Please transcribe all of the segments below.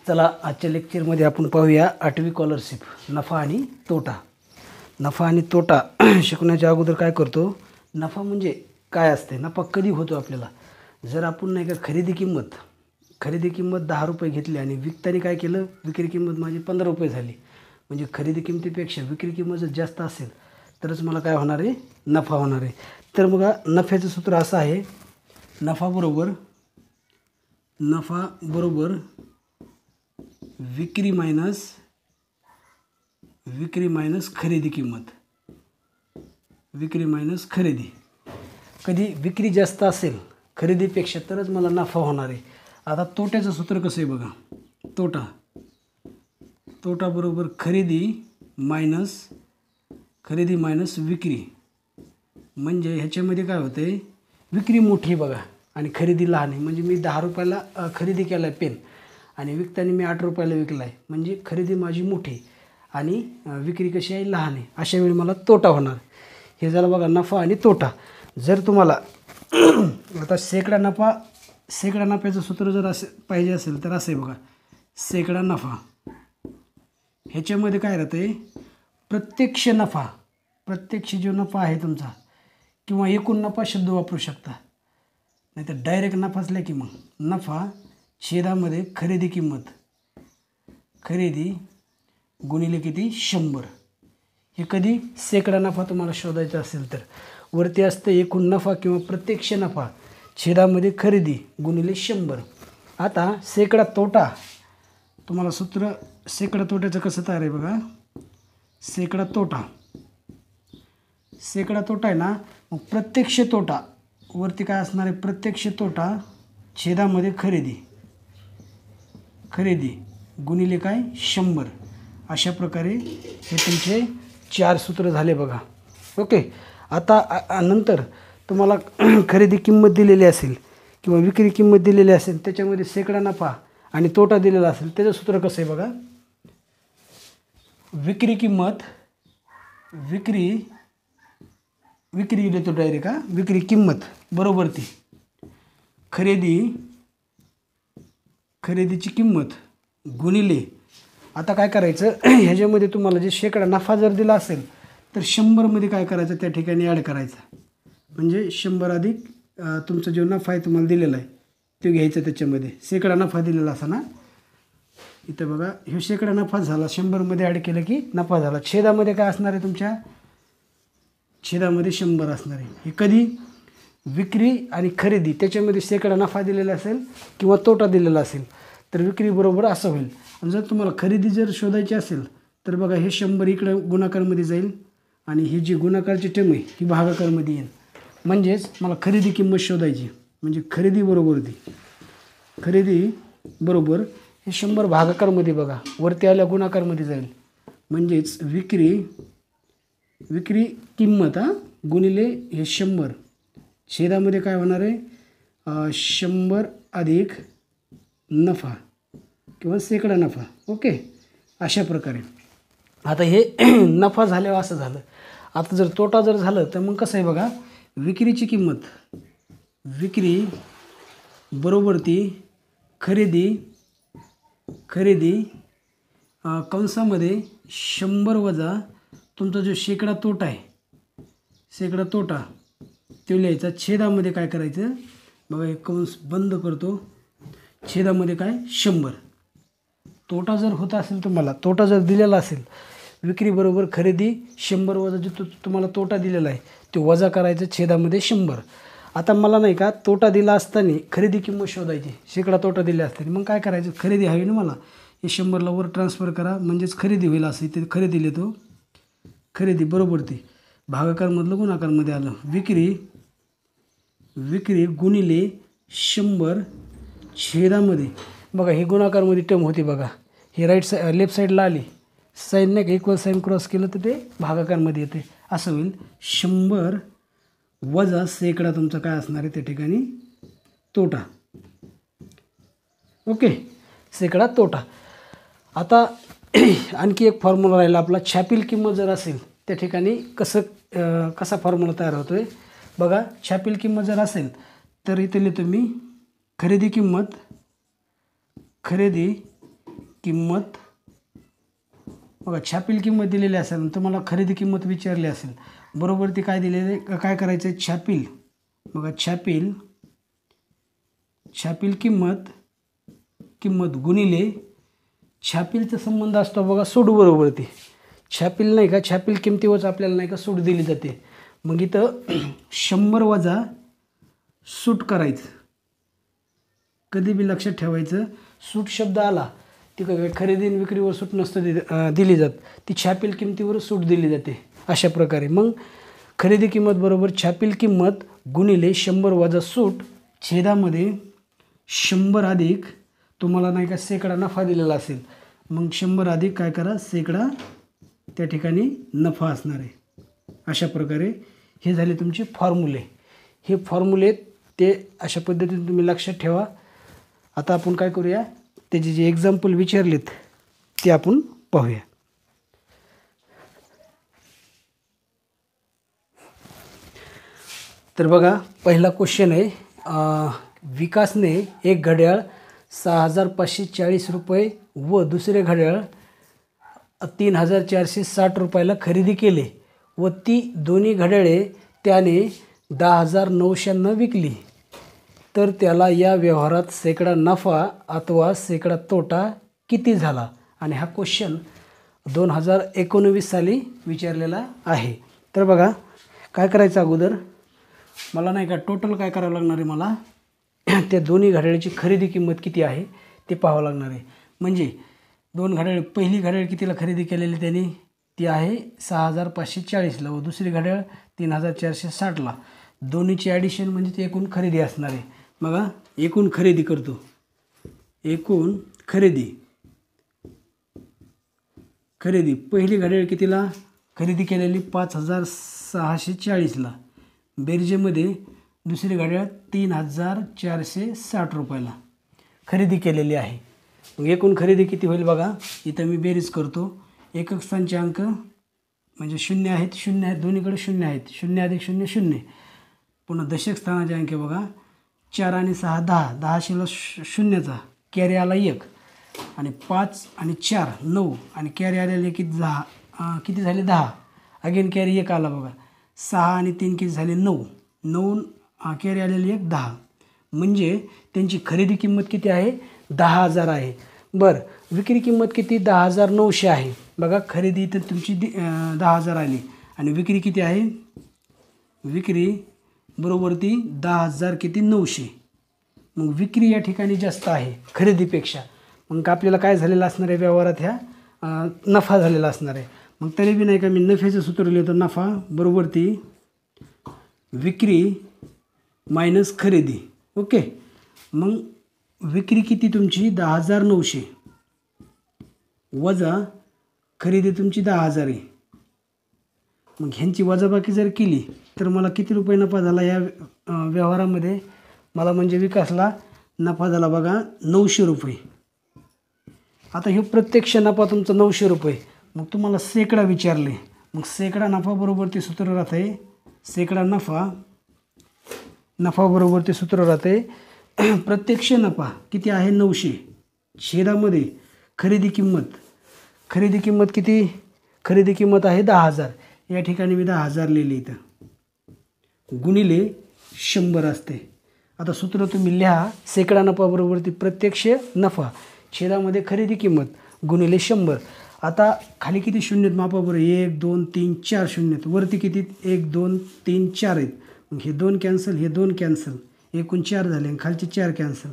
चला आजच्या लेक्चरमध्ये आपण पाहूया 8वी स्कॉलरशिप नफा आणि तोटा. नफा आणि तोटा शिकण्याच्या अगोदर काय करतो, नफा म्हणजे काय असते, नफा कधी होतो आपल्याला. जर आपण नाही का खरेदी किंमत 10 रुपये घेतली आणि विकताना काय केलं, विक्री किंमत माझी 15 रुपये झाली, म्हणजे खरेदी किमतीपेक्षा विक्री किंमत जर जास्त असेल तरच मला काय होणार आहे, नफा होणार आहे. तर बघा नफ्याचं सूत्र असं आहे, नफा बरोबर विक्री मायनस खरेदी किंमत, विक्री मायनस खरेदी. कधी विक्री जास्त असेल खरेदीपेक्षा तरच मला नफा होणार आहे. आता तोट्याचं सूत्र कसं आहे बघा, तोटा बरोबर खरेदी मायनस विक्री. म्हणजे ह्याच्यामध्ये काय होतं आहे, विक्री मोठी बघा आणि खरेदी लहान आहे. म्हणजे मी 10 रुपयाला खरेदी केला आहे पेन आणि विकताना मी 8 रुपयाला विकला आहे, म्हणजे खरेदी माझी मोठी आणि विक्री कशी आहे, लहान आहे. अशा वेळी मला तोटा होणार. हे झालं बघा नफा आणि तोटा. जर तुम्हाला आता शेकडा नफ्याचं सूत्र जर असं पाहिजे असेल तर असं आहे बघा, शेकडा नफा. ह्याच्यामध्ये काय राहतं आहे, प्रत्यक्ष जो नफा आहे तुमचा किंवा एकूण नफा शब्द वापरू शकता, नाही तर डायरेक्ट नफा असला की मग नफा छेदामध्ये खरेदी किंमत, खरेदी गुणिले किती 100. हे कधी शेकडा नफा तुम्हाला शोधायचा असेल तर वरती असतं एकूण नफा किंवा प्रत्यक्ष नफा छेदामध्ये खरेदी गुणिले 100. आता शेकडा तोटा, तुम्हाला सूत्र शेकडा तोट्याचं कसं तयार आहे बघा, शेकडा तोटा आहे ना, मग प्रत्यक्ष तोटा वरती काय असणार आहे, प्रत्यक्ष तोटा छेदामध्ये खरेदी गुणिले काय 100. अशा प्रकारे हे तुमचे 4 सूत्र झाले बघा. ओके. आता नंतर तुम्हाला खरेदी किंमत दिलेली असेल किंवा विक्री किंमत दिलेली असेल, त्याच्यामध्ये शेकडा नफा आणि तोटा दिलेला असेल, त्याचं सूत्र कसं आहे बघा, विक्री देतो डायरेक्ट विक्री किंमत बरोबर ती खरेदीची किंमत गुणिले. आता काय करायचं, ह्याच्यामध्ये तुम्हाला जे शेकडा नफा जर दिला असेल तर 100मध्ये काय करायचं, त्या ठिकाणी ॲड करायचं. म्हणजे 100 अधिक तुमचा जो नफा आहे तुम्हाला दिलेला आहे तो घ्यायचा. त्याच्यामध्ये शेकडा नफा दिलेला असा ना, इथं बघा हे शेकडा नफा झाला, 100मध्ये ॲड केलं की नफा झाला. छेदामध्ये काय असणार आहे, तुमच्या छेदामध्ये 100 असणार आहे. हे कधी विक्री आणि खरेदी त्याच्यामध्ये शेकडा नफा दिलेला असेल किंवा तोटा दिलेला असेल तर विक्री बरोबर असं होईल. आणि जर तुम्हाला खरेदी जर शोधायची असेल तर बघा हे 100 इकडं गुणाकारमध्ये जाईल आणि ही जी गुणाकारची टर्म आहे ही भागाकारमध्ये येईल. म्हणजेच मला खरेदी किंमत शोधायची, म्हणजे खरेदी बरोबर हे 100 भागाकारमध्ये बघा वरती आल्या गुणाकारमध्ये जाईल. म्हणजेच विक्री किंमत गुणिले हे 100 छेदामध्ये काय होणार आहे, 100 अधिक नफा किंवा शेकडा नफा. ओके. अशा प्रकारे आता हे नफा झाल्यावर असं झालं. आता जर तोटा जर झालं तर मग कसं आहे बघा, विक्रीची किंमत, विक्री बरोबर ती खरेदी कंसामध्ये 100 वजा तुमचा जो शेकडा तोटा तो लिहायचा. छेदामध्ये काय करायचं बघा, हे कंस बंद करतो, छेदामध्ये काय 100. तोटा जर होत असेल, तुम्हाला तोटा जर दिलेला असेल, विक्री बरोबर खरेदी 100 वजा जो तुम्हाला तोटा दिलेला आहे तो वजा करायचं छेदामध्ये 100. आता मला नाही का तोटा दिला असताना खरेदी किंमत शोधायची, शेकडा तोटा दिला असताना मग काय करायचं, खरेदी हवी ना मला, हे 100ला वर ट्रान्सफर करा म्हणजेच खरेदी होईल. असं ते खरेदी लिहितो, खरेदी बरोबर ते भागाकारमधलं गुणाकारमध्ये आलं, विक्री गुणिले 100 छेदामध्ये बघा हे गुणाकारमध्ये टर्म होती बघा, हे लेफ्ट साईडला आली साईन नाही का, इक्वल साईन क्रॉस केलं तर ते भागाकारमध्ये येते. असं होईल 100 वजा शेकडा तुमचा काय असणार आहे त्या ठिकाणी तोटा. ओके. शेकडा तोटा. आता आणखी एक फॉर्म्युला राहिला आपला, छापील किंमत जर असेल त्या ठिकाणी कसा फॉर्म्युला तयार होतो आहे बघा. छापील किंमत जर असेल तर इथे लिहितो मी, खरेदी किंमत, बघा छापील किंमत दिलेली असेल आणि तुम्हाला खरेदी किंमत विचारली असेल, बरोबर ती काय दिलेली, काय करायचं आहे, छापील, बघा छापील किंमत गुणिले छापीलचा संबंध असतो बघा सूट बरोबर. ती छापील नाही का, छापील किमतीवरच आपल्याला नाही का सूट दिली जाते. मग इथं 100 वजा सूट करायचं. कधी बी लक्षात ठेवायचं, सूट शब्द आला ती काय खरेदी आणि विक्रीवर सूट नसतं दिली जात, ती छापील किमतीवर सूट दिली जाते अशा प्रकारे. मग खरेदी किंमत बरोबर छापील किंमत गुणिले 100 वजा सूट छेदामध्ये 100 अधिक तुम्हाला नाही का शेकडा नफा दिलेला असेल, मग 100 अधिक काय करा शेकडा त्या ठिकाणी नफा असणार आहे. अशा प्रकारे हे झाले तुमचे फॉर्म्युले. हे फॉर्म्युले ते अशा पद्धतीने तुम्ही लक्षात ठेवा. आता आपण काय करूया, त्याचे जे एक्झाम्पल विचारलेत ते आपण पाहूया. तर बघा पहिला क्वेश्चन आहे, विकासने एक घड्याळ 6,540 रुपये व दुसरे घड्याळ 3,460 रुपयाला खरेदी केले व ती दोन्ही घड्याळे त्याने 10,900 विकली, तर त्याला या व्यवहारात शेकडा नफा अथवा शेकडा तोटा किती झाला. आणि हा क्वेश्चन 2019 साली विचारलेला आहे. तर बघा काय करायचं, अगोदर मला नाही का टोटल काय करावं लागणार आहे, मला त्या दोन्ही घड्याळाची खरेदी किंमत किती आहे ते पाहावं लागणार आहे. म्हणजे दोन घड्याळ, पहिली घड्याळ कितीला खरेदी केलेली त्यांनी, ती आहे 6,540ला व दुसरी घड्याळ 3,460ला. दोन्हीची ॲडिशन म्हणजे ती एकूण खरेदी असणार आहे. बघा एकूण खरेदी करतो, एकूण खरेदी पहिली घड्याळ कितीला खरेदी केलेली 5,640ला, बेरजेमध्ये दुसरी घड्याळ 3,460 रुपयाला खरेदी केलेली आहे. मग एकूण खरेदी किती होईल बघा, इथं मी बेरीज करतो. एकक स्थानचे अंक म्हणजे 0 आहेत, 0 आहेत, दोन्हीकडे 0 आहेत, 0 अधिक 0 0. पुन्हा दशक स्थानाचे अंक बघा 4 आणि 6 10, 10 शिला शून्याचा कॅरी आला 1 आणि 5 आणि 4 9 आणि कॅरी आलेले किती 10, किती झाले 10, अगेन कॅरी 1 आला बघा, 6 आणि 3 किती झाले 9 9 कॅरी आलेली 1 10. म्हणजे त्यांची खरेदी किंमत किती आहे 10,000 आहे. बरं विक्री किंमत किती 10,900 आहे. बघा खरेदी तर तुमची 10,000 आली आणि विक्री किती आहे, विक्री बरोबर ती 10,000 किती 900. मग विक्री या ठिकाणी जास्त आहे खरेदीपेक्षा. मग आपल्याला काय झालेलं असणार आहे व्यवहारात, ह्या नफा झालेला असणार आहे. मग तरी बी नाही का मी नफ्याचं सूत्र लिहितो, नफा बरोबर ती विक्री मायनस खरेदी. ओके, मग विक्री किती तुमची 10,900 वजा खरेदी तुमची 10,000 आहे. मग ह्यांची वजाबाकी जर केली तर मला किती रुपये नफा झाला या व्यवहारामध्ये, मला म्हणजे विकासला नफा झाला बघा 900 रुपये. आता हे प्रत्यक्ष नफा तुमचा 900 रुपये. मग तुम्हाला शेकडा विचारले, मग शेकडा नफा बरोबर ते सूत्र राहते, शेकडा नफा बरोबर ते सूत्र राहते प्रत्यक्ष नफा किती आहे 900 छेदामध्ये खरेदी किंमत किती, खरेदी किंमत आहे 10,000. या ठिकाणी मी 10,000 लिहिले इथं, गुणिले 100 असते. आता सूत्र तुम्ही लिहा, शेकडा नफा बरोबर ती प्रत्यक्ष नफा छेदामध्ये खरेदी किंमत गुणिले 100. आता खाली किती शून्य आहेत मापा बरोबर, 1 2 3 4 शून्य आहेत, वरती किती 1 2 3 4 आहेत. मग हे 2 कॅन्सल, हे 2 कॅन्सल, एकूण 4 झाले आणि खालचे 4 कॅन्सल,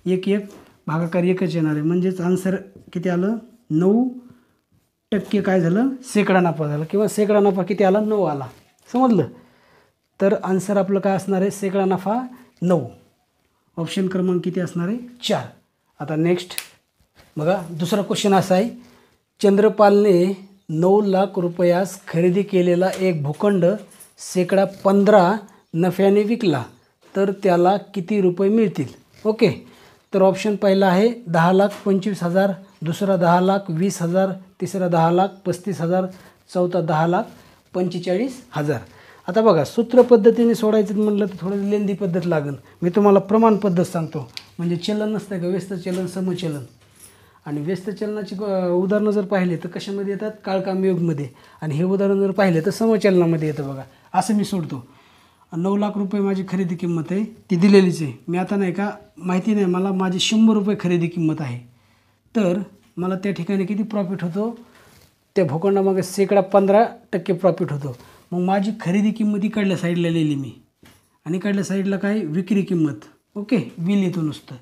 1 1 भागाकार 1च येणार आहे. म्हणजेच आन्सर किती आलं 9% काय झालं शेकडा नफा झाला, किंवा शेकडा नफा किती आला 9 आला. समजलं. तर आन्सर आपलं काय असणार आहे शेकडा नफा 9. ऑप्शन क्रमांक किती असणार आहे 4. आता नेक्स्ट बघा दुसरा क्वेश्चन असा आहे, चंद्रपालने 9 लाख रुपयास खरेदी केलेला एक भूखंड शेकडा 15 नफ्याने विकला, तर त्याला किती रुपये मिळतील. ओके, तर ऑप्शन पहिला आहे 10,25,000, दुसरा 10,20,000, तिसरा 10,35,000, चौथा 10,45,000. आता बघा सूत्र पद्धतीने सोडायचं म्हटलं तर थोडं लेंदी पद्धत लागेल. मी तुम्हाला प्रमाण पद्धत सांगतो, म्हणजे चलन नसतं का व्यस्त चलन समचलन. आणि व्यस्त चलनाची उदाहरणं जर पाहिले तर कशामध्ये येतात, काळकामयोगमध्ये. आणि हे उदाहरण जर पाहिले तर समचलनामध्ये येतं बघा. असं मी सोडतो. 9 लाख रुपये माझी खरेदी किंमत आहे, ती दिलेलीच आहे. मी आता नाही का माहिती नाही मला, माझी 100 रुपये खरेदी किंमत आहे. तर मला त्या ठिकाणी किती प्रॉफिट होतो, त्या भूखंडामागे 15% प्रॉफिट होतो. मग माझी खरेदी किंमत इकडल्या साईडला लिहिली मी, आणि इकडल्या साईडला काय, विक्री किंमत. ओके, बिल येतो नुसतं.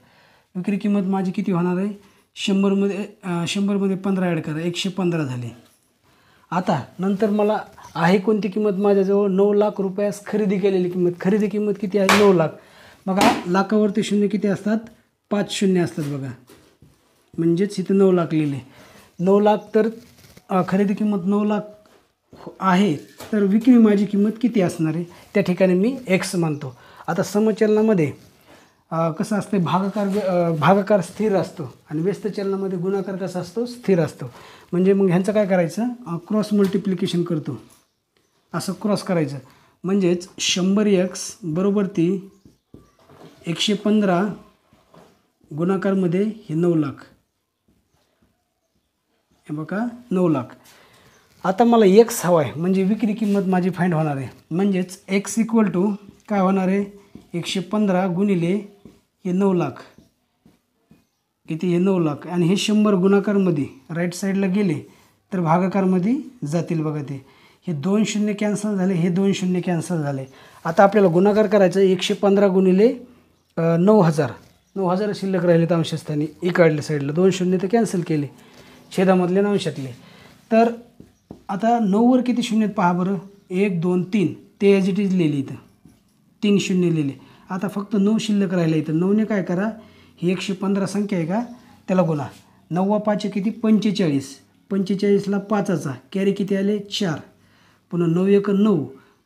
विक्री किंमत माझी किती होणार आहे, 100मध्ये 15 ॲड करा, 115 झाले. आता नंतर मला आहे कोणती किंमत माझ्याजवळ, 9 लाख रुपयास खरेदी केलेली किंमत. खरेदी किंमत किती आहे, 9 लाख. बघा लाखावरती शून्य किती असतात, 5 शून्य असतात बघा. म्हणजेच इथे 9 लाख लिहिले. 9 लाख तर खरेदी किंमत 9 लाख आहे, तर विक्री माझी किंमत किती असणार आहे, त्या ठिकाणी मी एक्स मानतो. आता समचलनामध्ये कसं असतं, भागाकार स्थिर असतो आणि व्यस्त चलनामध्ये गुणाकार कसा असतो, स्थिर असतो. म्हणजे मग ह्यांचं काय करायचं, क्रॉस मल्टिप्लिकेशन करतो, असं क्रॉस करायचं. म्हणजेच 100x बरोबर ती 115 गुणाकारमध्ये हे 9 लाख. हे बघा 9 लाख. आता मला एक्स हवा आहे, म्हणजे विक्री किंमत माझी फाइंड होणार आहे. म्हणजेच एक्स इक्वल टू काय होणार आहे, 115 गुणिले हे 9 लाख. किती, हे 9 लाख. आणि हे 100 गुणाकारमध्ये राईट साईडला गेले तर भागाकारमध्ये जातील बघा. ते हे 2 शून्य कॅन्सल झाले, हे 2 शून्य कॅन्सल झाले. आता आपल्याला गुणाकार करायचं, 115 गुणिले 9000 शिल्लक राहिले तर अंशस्थानी इकडल्या साईडला 2 शून्य तर कॅन्सल केले, छेदामधले आणि अंशातले. तर आता 9वर किती शून्य पहा बरं, 1 2 3, ते ॲज इट इज लिहिली इथं, 3 शून्य लिहिले. आता फक्त 9 शिल्लक राहिलं इथं. 9ने काय करा, ही 115 संख्या आहे का, त्याला गुणा. 9 5 किती, 45. 45ला 5चा कॅरी किती आले, 4. पुन्हा 9 1 9,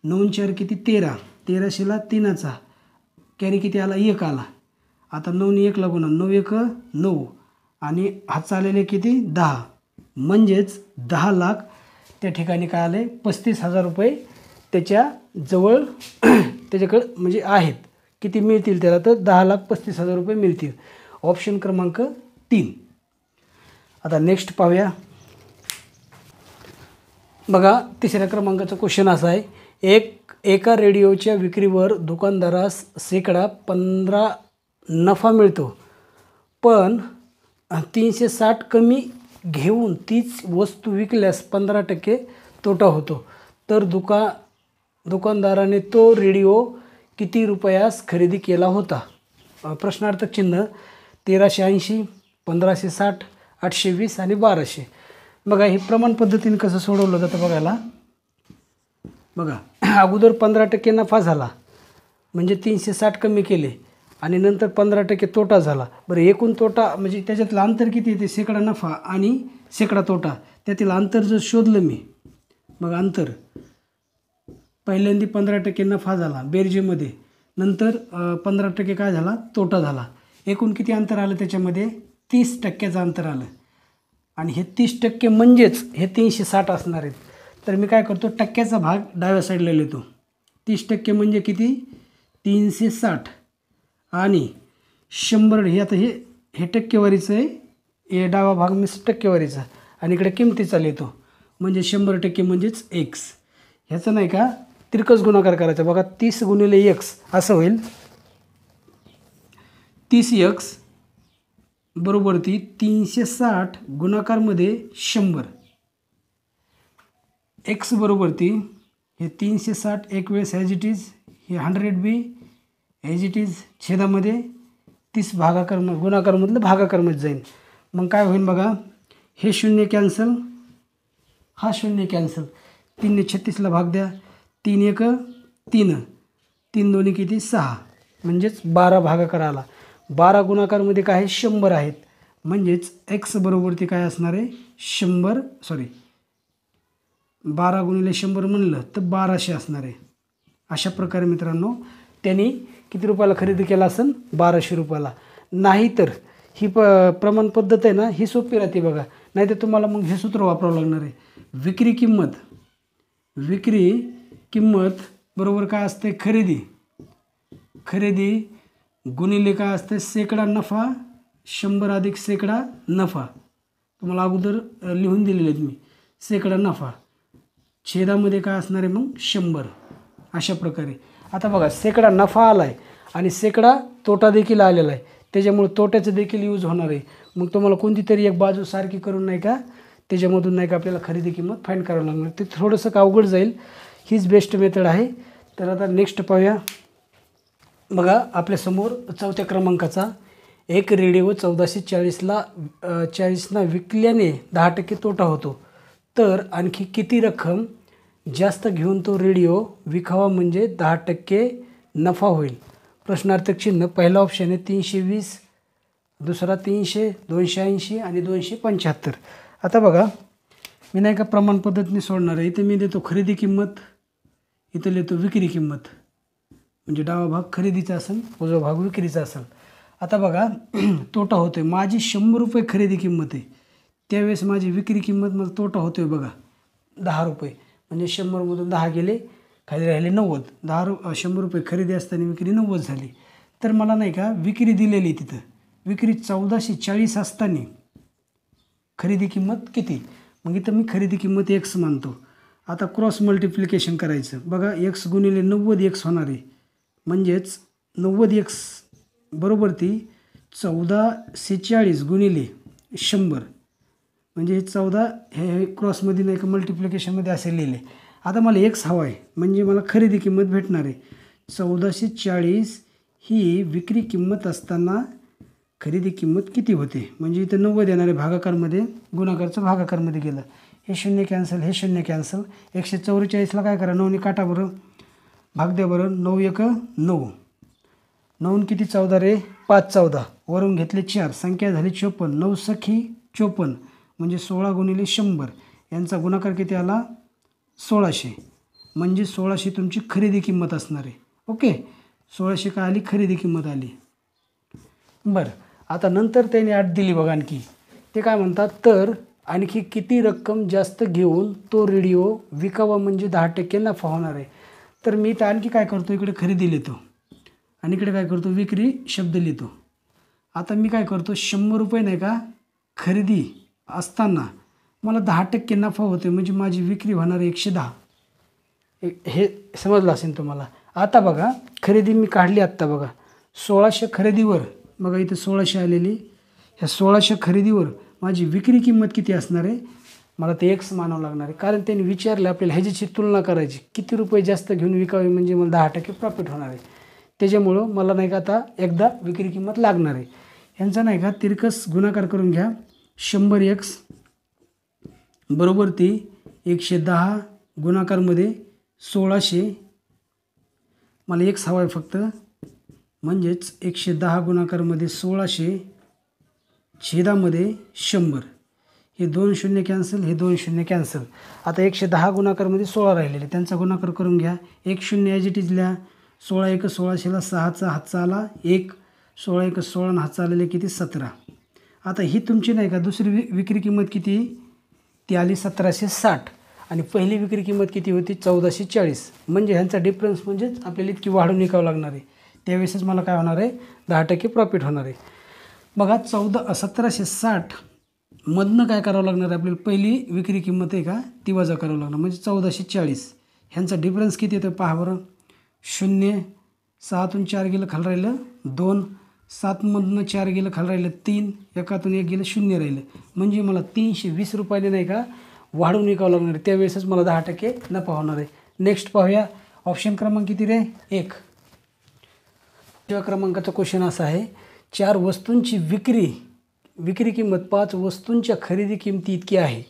9 4 किती, 13. 13ला 3चा कॅरी किती आला, 1 आला. आता 9ने 1ला गुणा, 9 1 9, आणि हातचा आलेले किती, 10. म्हणजेच 10 लाख त्या ठिकाणी काय आले, 35,000 रुपये त्याच्याजवळ त्याच्याकडं म्हणजे आहेत. किती मिळतील त्याला, तर 10,35,000 रुपये मिळतील. ऑप्शन क्रमांक 3. आता नेक्स्ट पाहूया. बघा तिसऱ्या क्रमांकाचा क्वेश्चन असा आहे, एका रेडिओच्या विक्रीवर दुकानदारास 15% नफा मिळतो, पण 360 कमी घेऊन तीच वस्तू विकल्यास 15% तोटा होतो. तर दुकानदाराने तो रेडिओ किती रुपयास खरेदी केला होता. प्रश्नार्थक चिन्ह. 1380, 1560, 820 आणि 1200. बघा हे प्रमाण पद्धतीने कसं सोडवलं जातं बघायला. बघा अगोदर 15% नफा झाला, म्हणजे 360 कमी केले, आणि नंतर 15% तोटा झाला. बरं एकूण तोटा म्हणजे त्याच्यातलं अंतर किती येते, शेकडा नफा आणि शेकडा तोटा. त्यातील अंतर जर शोधलं मी, मग अंतर पहिल्यांदा 15% नफा झाला बेरजेमध्ये, नंतर 15% काय झाला, तोटा झाला. एकूण किती अंतर आलं त्याच्यामध्ये, 30%चं अंतर आलं. आणि हे 30% म्हणजेच हे 360 असणार आहेत. तर मी काय करतो, टक्क्याचा भाग डाव्या साईडला लिहितो. 30% म्हणजे किती, 360, आणि 100 हे आता हे टक्केवारीचं आहे, हे डावा भाग मी टक्केवारीचा, आणि इकडे किमतीचा लिहितो. म्हणजे 100% म्हणजेच एक्स. ह्याचं नाही का तिरकस गुणाकार करायचा बघा. 30 गुणिले एक्स असं होईल. 30x बरोबर ती 360 गुणाकारमध्ये 100. एक्स बरोबर ती हे 360 एक वेळेस ॲज इट इज, हे 100 ॲज इट इज, छेदामध्ये 30 गुणाकारमधलं भागाकारमध्ये जाईल. मग काय होईल बघा, हे शून्य कॅन्सल, हा शून्य कॅन्सल. 3ने 36ला भाग द्या, 3 1 3, 3 2 किती 6, म्हणजेच 12 भागाकार आला. 12 गुणाकारमध्ये काय आहे, 100 आहेत. म्हणजेच एक्स बरोबर ते काय असणार आहे, 12 गुणिले 100 म्हणलं तर 1200 असणार आहे. अशा प्रकारे मित्रांनो त्यांनी किती रुपयाला खरेदी केला असेल, 1200 रुपयाला. नाहीतर ही प्रमाण पद्धत आहे ना, ही सोपी राहते बघा. नाहीतर तुम्हाला मग हे सूत्र वापरावं लागणार आहे. विक्री किंमत बरोबर काय असते, खरेदी गुणिले काय असते, शेकडा नफा, 100 अधिक शेकडा नफा. तुम्हाला अगोदर लिहून दिलेले आहेत मी. शेकडा नफा छेदामध्ये काय असणार आहे मग 100 अशा प्रकारे. आता बघा शेकडा नफा आला आहे आणि शेकडा तोटा देखील आलेला आहे, त्याच्यामुळे तोट्याचं देखील यूज होणार आहे. मग तुम्हाला कोणती तरी एक बाजू सारखी करून नाही का त्याच्यामधून नाही का आपल्याला खरेदी किंमत फाईंड करावं लागणार. ते थोडंसं का अवघड जाईल, हीच बेस्ट मेथड आहे. तर आता नेक्स्ट पाहूया. बघा आपल्यासमोर 4थ्या क्रमांकाचा एक रेडिओ 1440ला विकल्याने 10% तोटा होतो, तर आणखी किती रक्कम जास्त घेऊन तो रेडिओ विकावा म्हणजे 10% नफा होईल. प्रश्नार्थक चिन्ह. पहिला ऑप्शन आहे 320, दुसरा 300, 280 आणि 275. आता बघा मी नाही का प्रमाण पद्धतीने सोडणार आहे. इथे मी देतो खरेदी किंमत, इथं लिहितो विक्री किंमत, म्हणजे डावा भाग खरेदीचा असेल, उजवा भाग विक्रीचा असेल. आता बघा तोटा होतो आहे, माझी 100 रुपये खरेदी किंमत आहे, त्यावेळेस माझी विक्री किंमत मला तोटा होतो आहे बघा 10 रुपये, म्हणजे 100मधून 10 गेले, खाली राहिले 90. 100 रुपये खरेदी असताना विक्री 90 झाली. तर मला नाही का विक्री दिलेली तिथं, विक्री 1440 असताना खरेदी किंमत किती, मग इथं मी खरेदी किंमत x मानतो. आता क्रॉस मल्टिप्लिकेशन करायचं. बघा x गुणिले 90x होणार आहे, म्हणजेच 90x बरोबर ती 1440 गुणिले 100, म्हणजे हे 14 हे क्रॉसमध्ये नाही का मल्टिप्लिकेशनमध्ये असे लिहिले. आता मला x हवा आहे, म्हणजे मला खरेदी किंमत भेटणार आहे. 1440 ही विक्री किंमत असताना खरेदी किंमत किती होते, म्हणजे इथं 90 येणार आहे भागाकारमध्ये, गुणाकारचं भागाकारमध्ये गेलं, हे 0 कॅन्सल, हे 0 कॅन्सल. 144ला काय करा, 9ने काटा बरं, भाग द्या बरं. 9 1 9, 9 किती 14 रे, 5 14, वरून घेतले 4, संख्या झाली 54, 9 सखी 54, म्हणजे 16 गुणिले 100 यांचा गुणाकार किती आला 1600, म्हणजे 1600 तुमची खरेदी किंमत असणार आहे. ओके, 1600 काय आली खरेदी किंमत आली. बरं, आता नंतर त्याने अट दिली बघा आणखी, ते काय म्हणतात, तर आणखी किती रक्कम जास्त घेऊन तो रेडिओ विकावा म्हणजे 10% नफा होणार आहे. तर मी तर आणखी काय करतो, इकडे खरेदी लिहितो आणि इकडे काय करतो विक्री शब्द लिहितो. आता मी काय करतो 100 रुपये नाही का खरेदी असताना मला 10% नफा होतो, म्हणजे माझी विक्री होणार आहे 110. हे समजलं असेल तुम्हाला. आता बघा खरेदी मी काढली आत्ता बघा 1600 खरेदीवर, बघा इथं 1600 आलेली, ह्या 1600 खरेदीवर माझी विक्री किंमत किती असणार आहे, मला ते x मानावं लागणार आहे. कारण त्यांनी विचारलं आपल्याला ह्याची तुलना करायची, किती रुपये जास्त घेऊन विकावे म्हणजे मला 10% प्रॉफिट होणार आहे. त्याच्यामुळं मला नाही का आता एकदा विक्री किंमत लागणार आहे. ह्यांचा नाही का तिरकस गुणाकार करून घ्या. 100x बरोबर ती 110 गुणाकारमध्ये 1600, मला x हवा आहे फक्त, म्हणजेच 110 गुणाकारमध्ये 1600 छेदामध्ये 100, हे 2 0 कॅन्सल, हे 2 0 कॅन्सल. आता 110 गुणाकारमध्ये 16 राहिलेले, त्यांचा गुणाकार करून घ्या. 1 0 ॲज इट इज लिहा. 16 1 1600ला 6चा हातचा आला 1, 16 1 16 आणि हातचा आलेले किती 17. आता ही तुमची नाही का दुसरी विक्री किंमत किती, ती आली 1760 आणि पहिली विक्री किंमत किती होती 1440, म्हणजे ह्यांचा डिफरन्स म्हणजेच आपल्याला इतकी वाढून विकावं लागणार आहे. त्यावेळेसच मला काय होणार आहे 10% प्रॉफिट होणार आहे. बघा 1760 मधनं काय करावं लागणार आहे आपल्याला, पहिली विक्री किंमत आहे का ती वजा करावं लागणार, म्हणजे 1440. ह्यांचा डिफरन्स किती येतो पहा बरं. 0 6तून 4 गेलं खाली राहिलं 2, 7मधनं 4 गेलं खाली राहिलं 3, 1तून 1 गेलं 0 राहिलं, म्हणजे मला 320 रुपयाने नाही का वाढवून विकावं लागणार आहे. त्यावेळेसच मला 10% नफा होणार आहे. नेक्स्ट पाहूया. ऑप्शन क्रमांक किती रे 1. क्रमांकाचा क्वेश्चन असा आहे, 4 वस्तूंची विक्री किंमत 5 वस्तूंच्या खरेदी किमती इतकी आहे,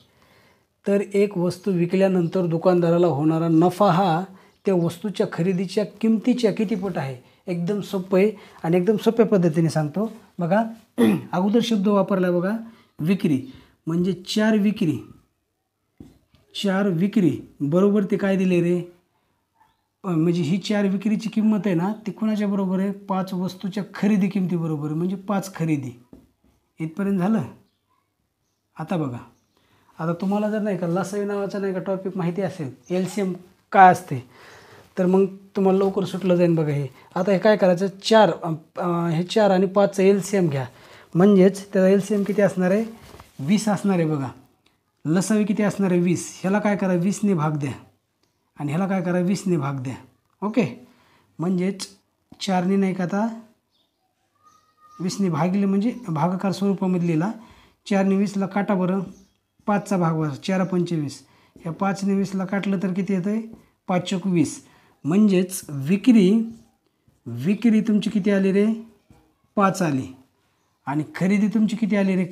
तर एक वस्तू विकल्यानंतर दुकानदाराला होणारा नफा हा त्या वस्तूच्या खरेदीच्या किमतीच्या किती पट आहे. एकदम सोपं आहे आणि एकदम सोप्या पद्धतीने सांगतो. बघा अगोदर शब्द वापरला बघा विक्री, म्हणजे 4 विक्री बरोबर ते काय दिले रे, म्हणजे ही 4 विक्रीची किंमत आहे ना ती कोणाच्या बरोबर आहे 5 वस्तूच्या खरेदी किमती बरोबर आहे, म्हणजे 5 खरेदी. इथपर्यंत झालं. आता बघा, आता तुम्हाला जर नाही का लसावी नावाचा नाही का टॉपिक माहिती असेल, LCM काय असते, तर मग तुम्हाला लवकर सुटलं जाईल बघा. हे आता हे काय करायचं, 4 हे 4 आणि 5चं LCM घ्या, म्हणजेच त्याचा LCM किती असणार आहे 20 असणार आहे बघा. लसावी किती असणार आहे 20. ह्याला काय करा 20ने भाग द्या आणि ह्याला काय करा 20ने भाग द्या. ओके, म्हणजेच 4ने नाही का आता 20ने भागले म्हणजे भागाकार स्वरूपामध्ये लिहिला. 4ने 20ला काटा बरं, 5चा भाग बरं, 4 पंचे 20. ह्या 5ने 20ला काटलं तर किती येतं आहे 5 चौक 20. म्हणजेच विक्री तुमची किती आली रे 5 आली आणि खरेदी तुमची किती आली रे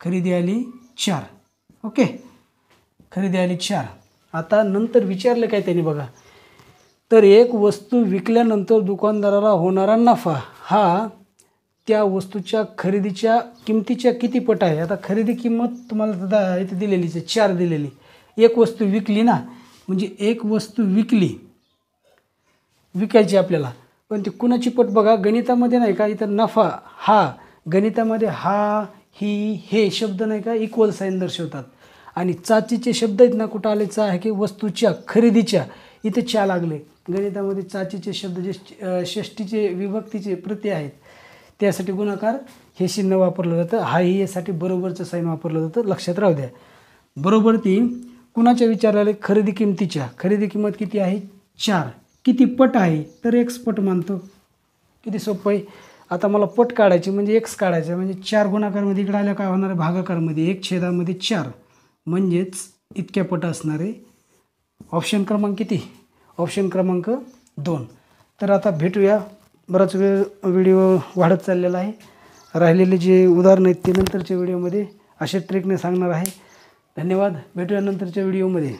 खरेदी आली 4. ओके, खरेदी आली 4. आता नंतर विचारलं काय त्यांनी बघा, तर एक वस्तू विकल्यानंतर दुकानदाराला होणारा नफा हा त्या वस्तूच्या खरेदीच्या किमतीच्या किती पट आहे. आता खरेदी किंमत तुम्हाला इथे दिलेलीच आहे 4 दिलेली. एक वस्तू विकली ना, म्हणजे एक वस्तू विकायची आपल्याला, पण ती कुणाची पट बघा. गणितामध्ये नाही का इथं नफा हा, गणितामध्ये हा ही हे शब्द नाही का इक्वल साईन दर्शवतात आणि चाचीचे शब्द आहेत ना कुठं आले चा आहे की वस्तूच्या खरेदीच्या, इथे चा लागले. गणितामध्ये चाचीचे शब्द जे षष्टीचे विभक्तीचे प्रत्यय आहेत त्यासाठी गुणाकार हे चिन्ह वापरलं जातं. हा ही यासाठी बरोबरचं साईन वापरलं जातं, लक्षात राहू द्या. बरोबर ती कुणाच्या विचाराले खरेदी किंमत किती आहे 4. किती पट आहे तर x पट मानतो. किती सोपं आहे. आता मला पट काढायची म्हणजे x काढायचं म्हणजे 4 गुणाकारमध्ये इकडे आल्या काय होणार आहे भागाकारमध्ये 1/4 म्हणजेच इतक्या पट असणार आहे. ऑप्शन क्रमांक किती, ऑप्शन क्रमांक 2. तर आता भेटूया, बराच वेळ व्हिडिओ वाढत चाललेला आहे. राहिलेले जे उदाहरणं आहेत ते नंतरच्या व्हिडिओमध्ये अशा ट्रिकने सांगणार आहे. धन्यवाद, भेटूया नंतरच्या व्हिडिओमध्ये.